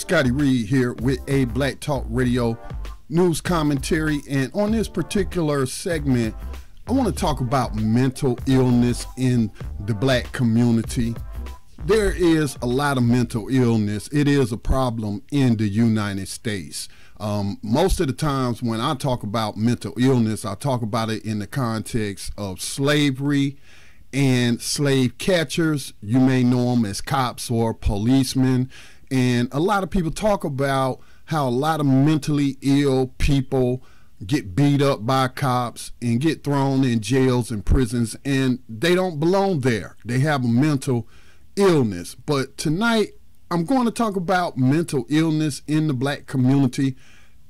Scotty Reed here with a Black Talk Radio news commentary, and on this particular segment I want to talk about mental illness in the black community. There is a lot of mental illness. It is a problem in the United States. Most of the times when I talk about mental illness, I talk about it in the context of slavery and slave catchers. You may know them as cops or policemen. And a lot of people talk about how a lot of mentally ill people get beat up by cops and get thrown in jails and prisons, and they don't belong there. They have a mental illness. But tonight I'm going to talk about mental illness in the black community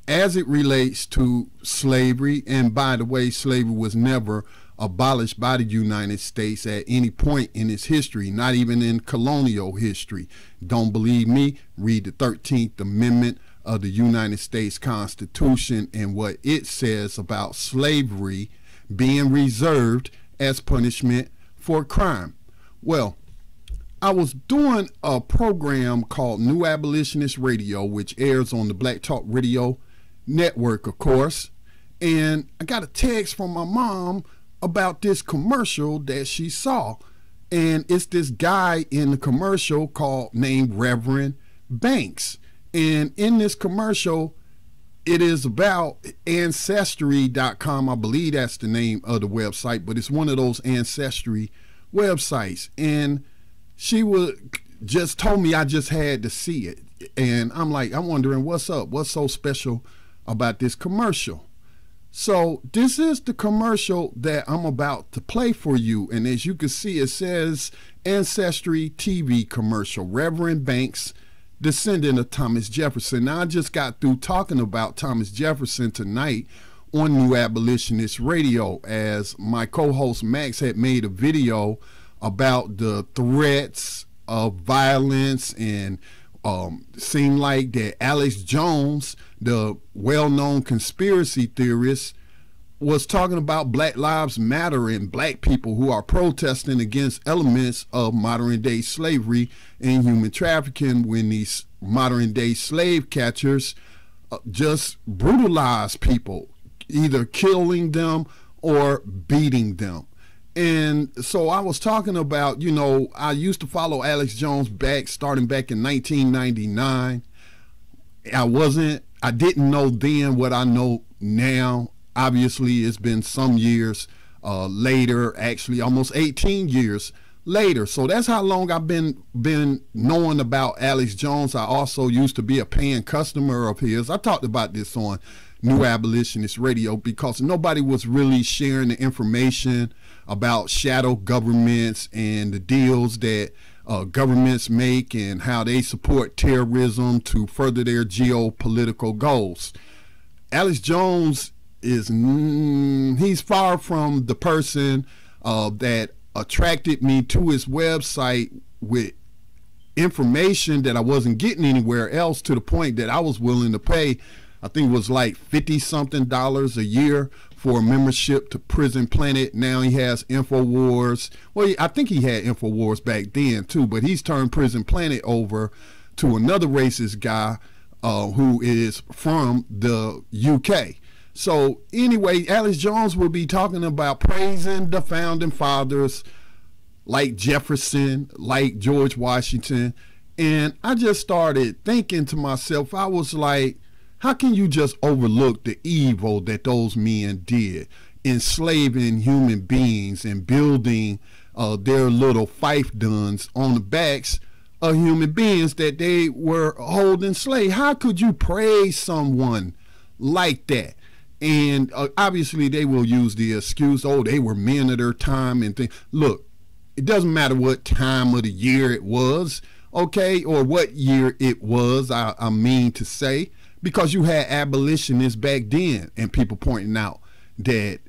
as it relates to slavery. And by the way, slavery was never abolished by the United States at any point in its history, not even in colonial history. Don't believe me? Read the 13th Amendment of the United States Constitution and what it says about slavery being reserved as punishment for crime. Well, I was doing a program called New Abolitionist Radio, which airs on the Black Talk Radio Network, of course, and I got a text from my mom about this commercial that she saw, and it's this guy in the commercial named Reverend Banks. And in this commercial, it is about Ancestry.com. I believe that's the name of the website, but it's one of those Ancestry websites. And she just told me I just had to see it. And I'm wondering what's up? What's so special about this commercial? So this is the commercial that I'm about to play for you. And as you can see, it says Ancestry TV commercial, Reverend Banks, Descendant of Thomas Jefferson. Now, I just got through talking about Thomas Jefferson tonight on New Abolitionist Radio, as my co-host Max had made a video about the threats of violence, and seemed like that Alex Jones, the well-known conspiracy theorist, was talking about Black Lives Matter and black people who are protesting against elements of modern day slavery and human trafficking, when these modern day slave catchers just brutalize people, either killing them or beating them. And so I was talking about, I used to follow Alex Jones starting back in 1999. I didn't know then what I know now. Obviously, it's been some years later, actually almost 18 years later. So that's how long I've been knowing about Alex Jones. I also used to be a paying customer of his. I talked about this on New Abolitionist Radio because nobody was really sharing the information about shadow governments and the deals that governments make and how they support terrorism to further their geopolitical goals. Alex Jones he's far from the person that attracted me to his website with information that I wasn't getting anywhere else, to the point that I was willing to pay, I think it was like $50-something a year for a membership to Prison Planet. Now he has InfoWars. Well, I think he had InfoWars back then too, but he's turned Prison Planet over to another racist guy who is from the UK. So anyway, Alex Jones will be talking about praising the founding fathers like Jefferson, like George Washington. And I just started thinking to myself, I was like, how can you just overlook the evil that those men did, enslaving human beings and building their little fiefdoms on the backs of human beings that they were holding slave? How could you praise someone like that? And obviously they will use the excuse, oh, they were men of their time and things. Look, it doesn't matter what time of the year it was, okay, or what year it was, I mean to say, because you had abolitionists back then and people pointing out that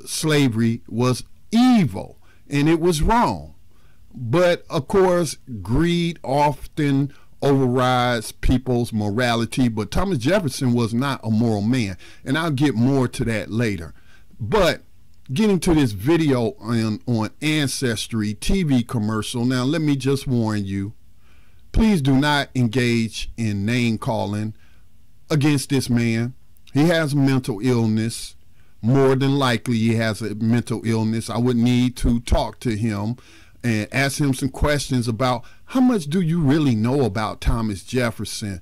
slavery was evil and it was wrong. But of course, greed often overrides people's morality. But Thomas Jefferson was not a moral man, and I'll get more to that later. But getting to this video on Ancestry TV commercial, now let me just warn you, please do not engage in name calling against this man. He has mental illness. More than likely he has a mental illness. I would need to talk to him and ask him some questions about how much do you really know about Thomas Jefferson,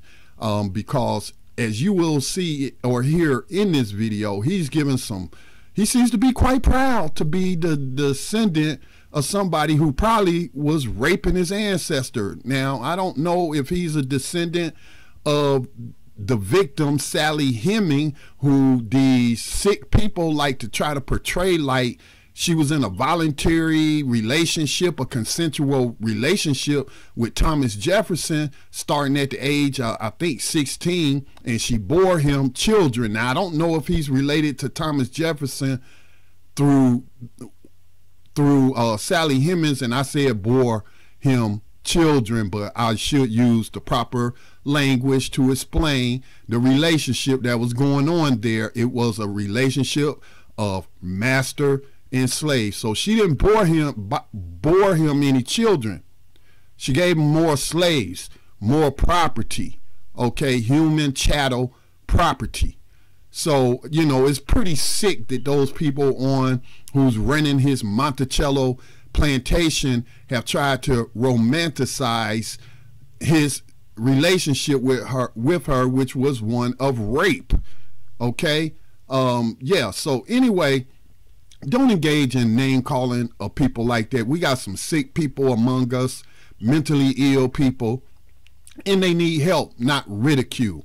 because as you will see or hear in this video, he's given some, he seems to be quite proud to be the descendant of somebody who probably was raping his ancestor. Now, I don't know if he's a descendant of the victim, Sally Heming, who the sick people like to try to portray like she was in a voluntary relationship, a consensual relationship with Thomas Jefferson, starting at the age, I think 16, and she bore him children. Now, I don't know if he's related to Thomas Jefferson through Sally Hemings, and I said bore him children, but I should use the proper language to explain the relationship that was going on there. It was a relationship of master and slave. So she didn't bore him any children. She gave him more slaves, more property, okay, human chattel property. So, you know, it's pretty sick that those people on who's running his Monticello plantation have tried to romanticize his relationship with her, which was one of rape. Okay, yeah. So anyway, don't engage in name calling of people like that. We got some sick people among us, mentally ill people, and they need help, not ridicule.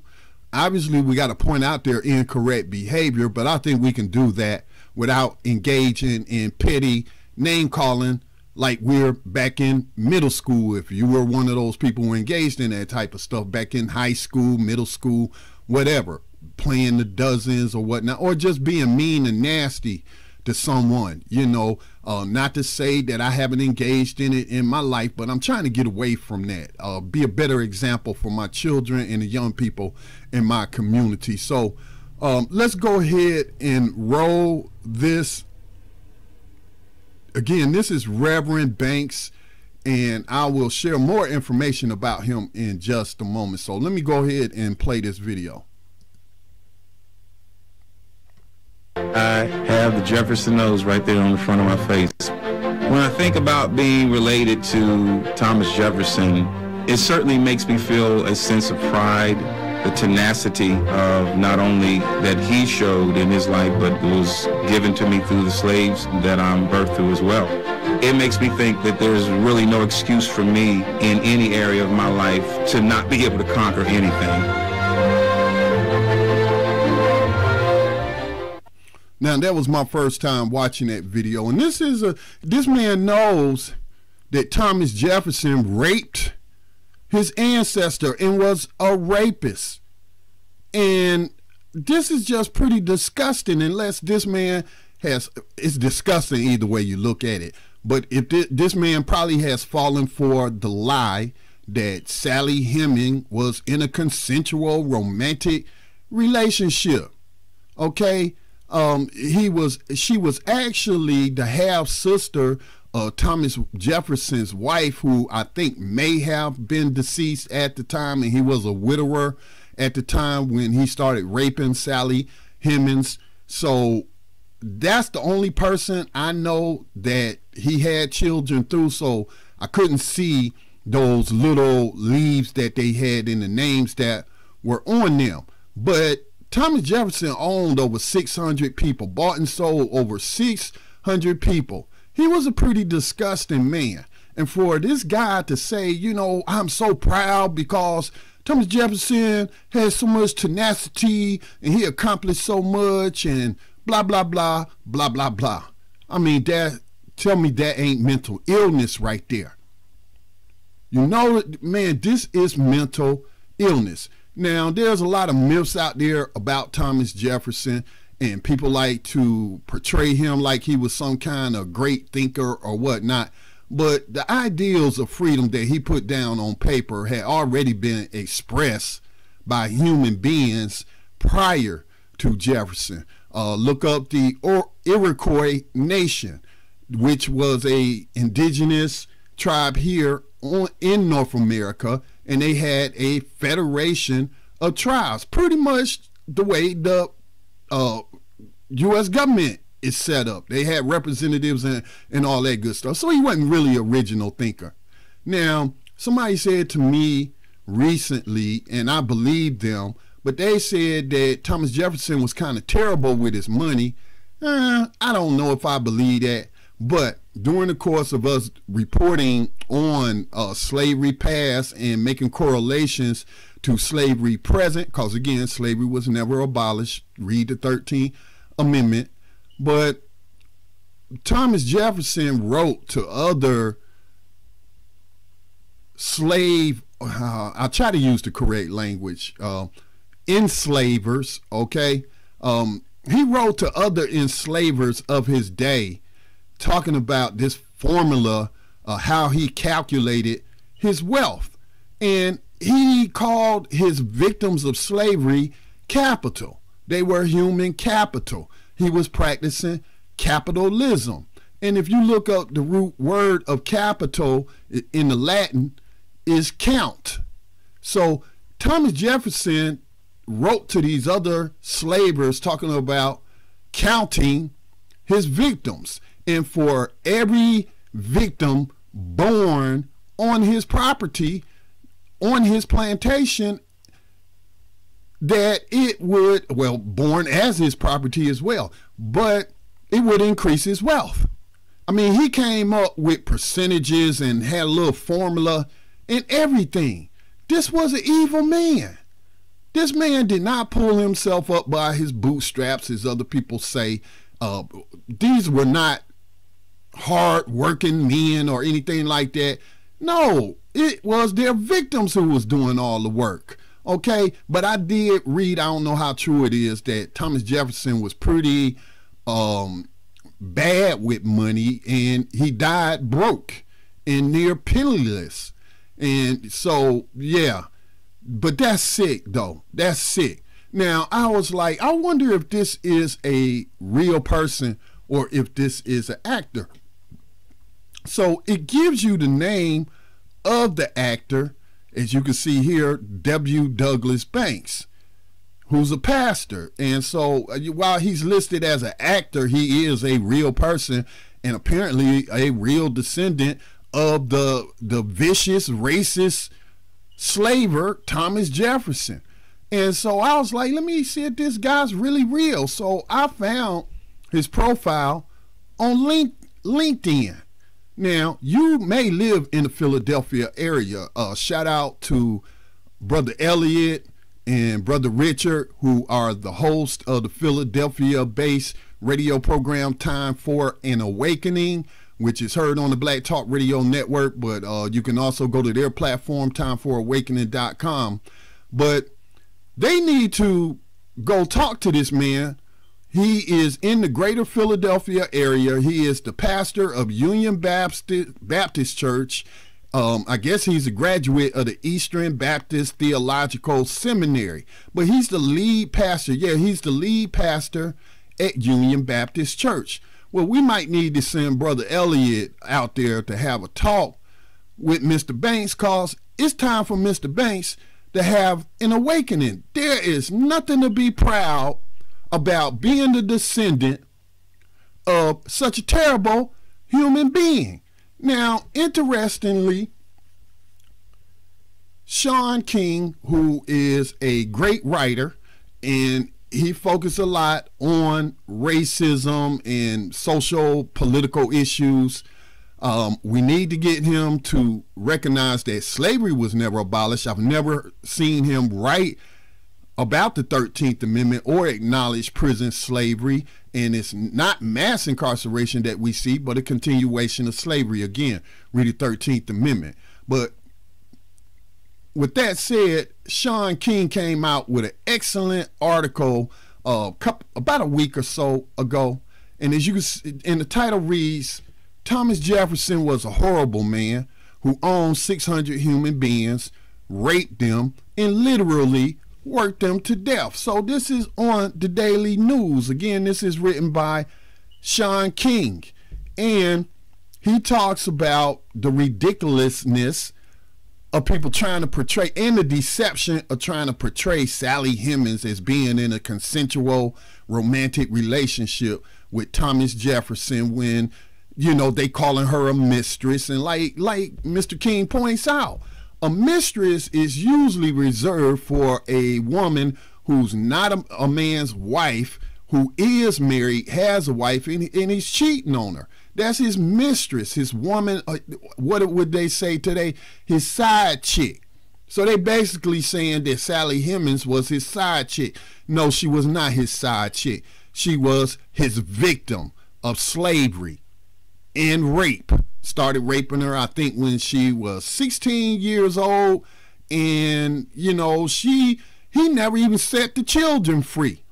Obviously, we got to point out their incorrect behavior, but I think we can do that without engaging in petty name calling like we're back in middle school. If you were one of those people who engaged in that type of stuff back in high school, middle school, whatever, playing the dozens or whatnot, or just being mean and nasty to someone, you know, not to say that I haven't engaged in it in my life, but I'm trying to get away from that, be a better example for my children and the young people in my community. So let's go ahead and roll this. Again, this is Reverend Banks, and I will share more information about him in just a moment. So let me go ahead and play this video. I have the Jefferson nose right there on the front of my face. When I think about being related to Thomas Jefferson, it certainly makes me feel a sense of pride, the tenacity of not only that he showed in his life, but it was given to me through the slaves that I'm birthed through as well. It makes me think that there's really no excuse for me in any area of my life to not be able to conquer anything. Now, that was my first time watching that video, and this man knows that Thomas Jefferson raped his ancestor and was a rapist. And this is just pretty disgusting, unless this man has, it's disgusting either way you look at it. But if this man probably has fallen for the lie that Sally Heming was in a consensual romantic relationship. Okay? She was actually the half sister of Thomas Jefferson's wife, who I think may have been deceased at the time, and he was a widower at the time when he started raping Sally Hemings. So that's the only person I know that he had children through. So I couldn't see those little leaves that they had in the names that were on them. But Thomas Jefferson owned over 600 people, bought and sold over 600 people. He was a pretty disgusting man. And for this guy to say, you know, I'm so proud because Thomas Jefferson had so much tenacity and he accomplished so much and blah, blah, blah, blah, blah, blah. I mean, tell me that ain't mental illness right there. You know, man, this is mental illness. Now, there's a lot of myths out there about Thomas Jefferson, and people like to portray him like he was some kind of great thinker or whatnot. But the ideals of freedom that he put down on paper had already been expressed by human beings prior to Jefferson. Look up the Iroquois Nation, which was a indigenous tribe here in North America and they had a federation of tribes, pretty much the way the U.S. government is set up. They had representatives and all that good stuff. So he wasn't really an original thinker. Now, somebody said to me recently, and I believed them, but they said that Thomas Jefferson was kind of terrible with his money. I don't know if I believe that, but during the course of us reporting on slavery past and making correlations to slavery present, because again, slavery was never abolished, read the 13th Amendment, but Thomas Jefferson wrote to other slave, I'll try to use the correct language, enslavers, okay? He wrote to other enslavers of his day, talking about this formula, how he calculated his wealth. And he called his victims of slavery capital. They were human capital. He was practicing capitalism. And if you look up the root word of capital in the Latin is count. So Thomas Jefferson wrote to these other slavers talking about counting his victims. And for every victim born on his property, on his plantation, that it would, well, born as his property as well, but it would increase his wealth. I mean, he came up with percentages and had a little formula and everything. This was an evil man. This man did not pull himself up by his bootstraps, as other people say. These were not hard-working men or anything like that. No, it was their victims who was doing all the work. Okay, but I did read, I don't know how true it is, that Thomas Jefferson was pretty bad with money, and he died broke and near penniless. And so, yeah, but that's sick though. That's sick. Now, I was like, I wonder if this is a real person or if this is an actor. So it gives you the name of the actor, as you can see here, W. Douglas Banks, who's a pastor. And so while he's listed as an actor, he is a real person and apparently a real descendant of the vicious, racist slaver Thomas Jefferson. And so I was like, let me see if this guy's really real. So I found his profile on LinkedIn. Now, you may live in the Philadelphia area. Shout out to Brother Elliot and Brother Richard, who are the host of the Philadelphia-based radio program Time for an Awakening, which is heard on the Black Talk Radio Network, but you can also go to their platform, timefораwakening.com. But they need to go talk to this man. He is in the greater Philadelphia area. He is the pastor of Union Baptist Church. I guess he's a graduate of the Eastern Baptist Theological Seminary, but he's the lead pastor. Yeah, he's the lead pastor at Union Baptist Church. Well, we might need to send Brother Elliot out there to have a talk with Mr. Banks, because it's time for Mr. Banks to have an awakening. There is nothing to be proud about being the descendant of such a terrible human being. Now, interestingly, Shawn King, who is a great writer, and he focused a lot on racism and social political issues. We need to get him to recognize that slavery was never abolished. I've never seen him write about the 13th Amendment or acknowledge prison slavery, and it's not mass incarceration that we see, but a continuation of slavery. Again, read the 13th Amendment. But with that said, Shawn King came out with an excellent article about a week or so ago, and as you can see, and the title reads, Thomas Jefferson was a horrible man who owned 600 human beings, raped them, and literally worked them to death. So this is on the Daily News. Again, this is written by Shawn King, and he talks about the ridiculousness of people trying to portray, and the deception of trying to portray Sally Hemings as being in a consensual romantic relationship with Thomas Jefferson, when, you know, they calling her a mistress. And like Mr. King points out, a mistress is usually reserved for a woman who's not a man's wife, who is married, has a wife, and he's cheating on her. That's his mistress, his woman. What would they say today? His side chick. So they basically saying that Sally Hemings was his side chick. No, she was not his side chick. She was his victim of slavery and rape. Started raping her, I think, when she was 16 years old. And, you know, he never even set the children free.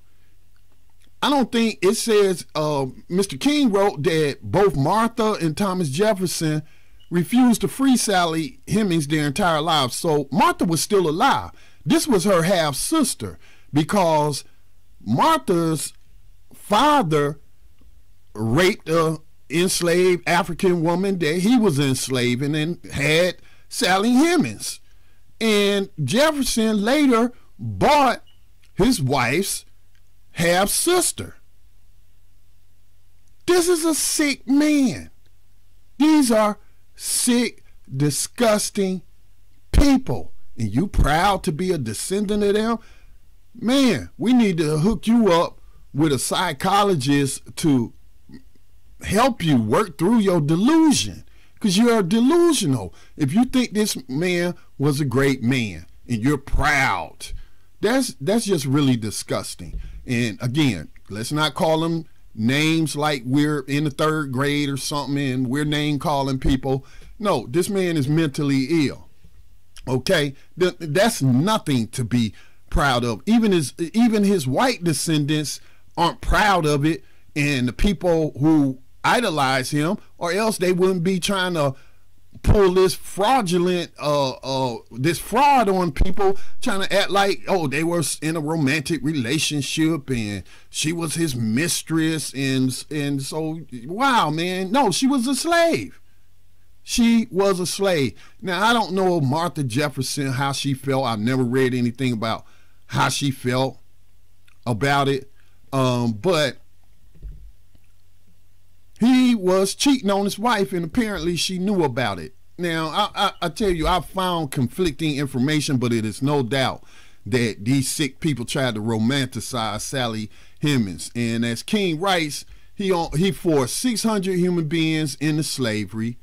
I don't think it says, Mr. King wrote that both Martha and Thomas Jefferson refused to free Sally Hemings their entire lives. So Martha was still alive. This was her half sister, because Martha's father raped a enslaved African woman that he was enslaving and had Sally Hemings. And Jefferson later bought his wife's half sister. This is a sick man. These are sick, disgusting people. And you proud to be a descendant of them? Man, we need to hook you up with a psychologist to help you work through your delusion, because you're delusional. If you think this man was a great man and you're proud, that's just really disgusting. And again, let's not call them names like we're in the 3rd grade or something and we're name calling people. No, this man is mentally ill. Okay, that's nothing to be proud of. Even his white descendants aren't proud of it, and the people who idolize him, or else they wouldn't be trying to pull this fraudulent this fraud on people, trying to act like, oh, they were in a romantic relationship and she was his mistress, and so, wow, man, no, she was a slave. She was a slave. Now, I don't know Martha Jefferson, how she felt. I've never read anything about how she felt about it, but he was cheating on his wife, and apparently she knew about it. Now, I tell you, I found conflicting information, but it is no doubt that these sick people tried to romanticize Sally Hemings. And as King writes, he forced 600 human beings into slavery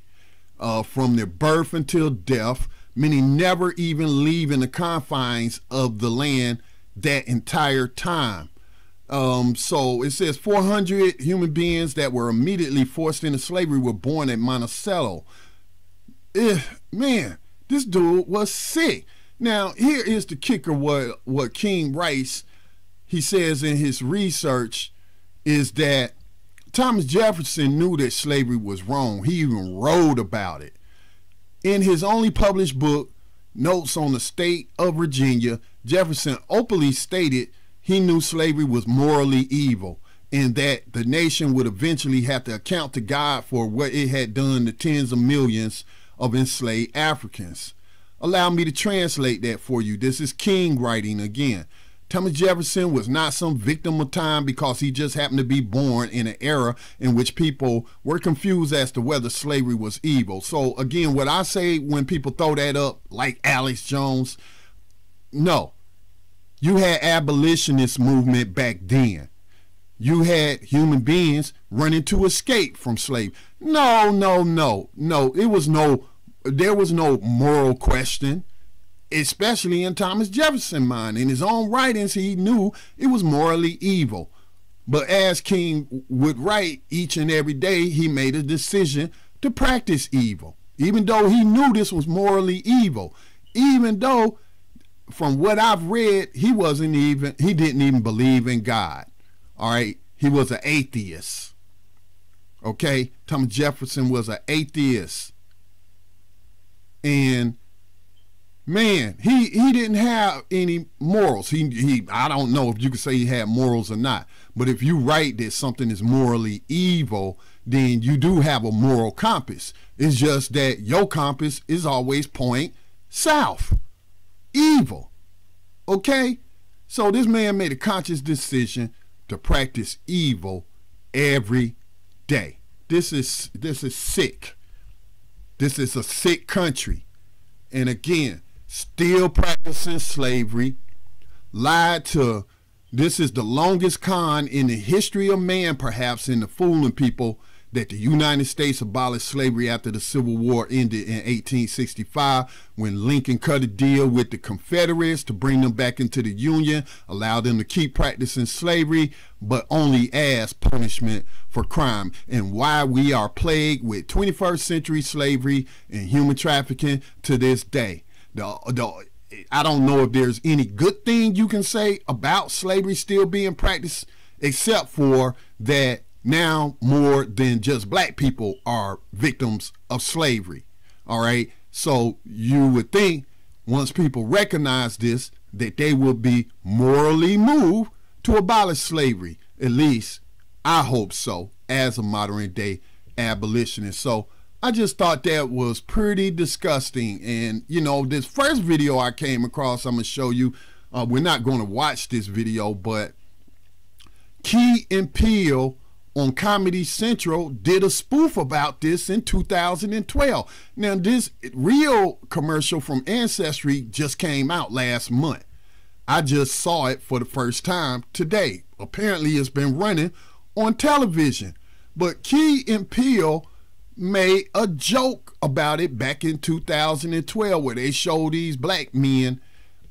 from their birth until death, many never even leaving the confines of the land that entire time. So it says 400 human beings that were immediately forced into slavery were born at Monticello. Man, this dude was sick. Now, here is the kicker. What King writes, he says in his research, is that Thomas Jefferson knew that slavery was wrong. He even wrote about it. In his only published book, Notes on the State of Virginia, Jefferson openly stated he knew slavery was morally evil, and that the nation would eventually have to account to God for what it had done to tens of millions of enslaved Africans. Allow me to translate that for you. This is King writing again. Thomas Jefferson was not some victim of time because he just happened to be born in an era in which people were confused as to whether slavery was evil. So again, what I say when people throw that up, like Alex Jones, no. You had abolitionist movement back then. You had human beings running to escape from slavery. No. There was no moral question, especially in Thomas Jefferson's mind. In his own writings, he knew it was morally evil. But as King would write, each and every day, he made a decision to practice evil, even though he knew this was morally evil, even though, from what I've read, he didn't even believe in God. All right. He was an atheist. Okay. Thomas Jefferson was an atheist. And man, he didn't have any morals. I don't know if you could say he had morals or not, but if you write that something is morally evil, then you do have a moral compass. It's just that your compass is always point South. Evil. Okay? So this man made a conscious decision to practice evil every day. This is sick. This is a sick country. And again, still practicing slavery. Lied to. This is the longest con in the history of man, perhaps, in the fooling people that the United States abolished slavery after the Civil War ended in 1865, when Lincoln cut a deal with the Confederates to bring them back into the Union, allowed them to keep practicing slavery, but only as punishment for crime. And why we are plagued with 21st century slavery and human trafficking to this day. I don't know if there's any good thing you can say about slavery still being practiced, except for that now more than just black people are victims of slavery. All right. So you would think once people recognize this, that they will be morally moved to abolish slavery. At least I hope so, as a modern day abolitionist. So I just thought that was pretty disgusting. And, you know, this first video I came across, I'm going to show you. We're not going to watch this video, but Key and Peele on Comedy Central did a spoof about this in 2012. Now, this real commercial from Ancestry just came out last month. I just saw it for the first time today. Apparently, it's been running on television. But Key and Peele made a joke about it back in 2012, where they showed these black men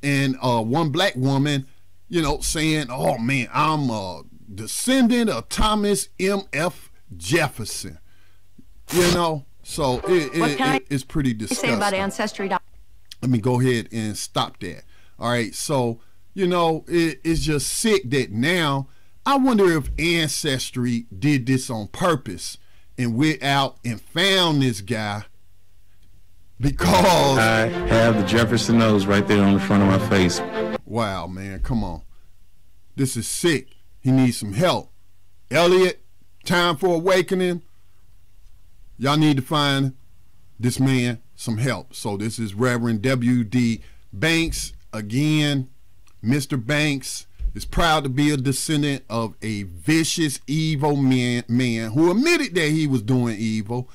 and one black woman, you know, saying, "Oh man, I'm a descendant of Thomas M.F. Jefferson." You know, so it's pretty disgusting. Say about Ancestry. Let me go ahead and stop that. All right, so you know, it's just sick that now I wonder if Ancestry did this on purpose and went out and found this guy, because I have the Jefferson nose right there on the front of my face. Wow, man, come on. This is sick. He needs some help. Elliot, Time for Awakening. Y'all need to find this man some help. So this is Reverend W. Banks. Again, Mr. Banks is proud to be a descendant of a vicious, evil man who admitted that he was doing evil.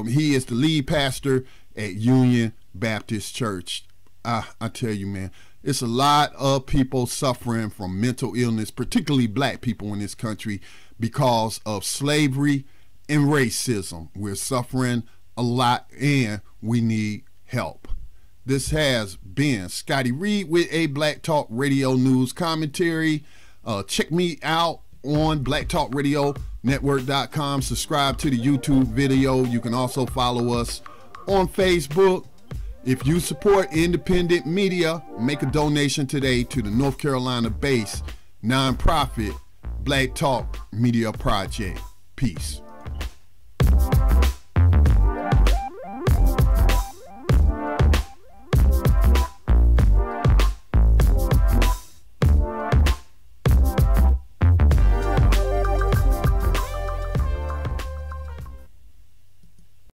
He is the lead pastor at Union Baptist Church. I tell you, man, it's a lot of people suffering from mental illness, particularly black people in this country, because of slavery and racism. We're suffering a lot and we need help. This has been Scotty Reed with a Black Talk Radio News Commentary. Check me out on blacktalkradionetwork.com. Subscribe to the YouTube video. You can also follow us on Facebook. If you support independent media, make a donation today to the North Carolina-based nonprofit Black Talk Media Project. Peace.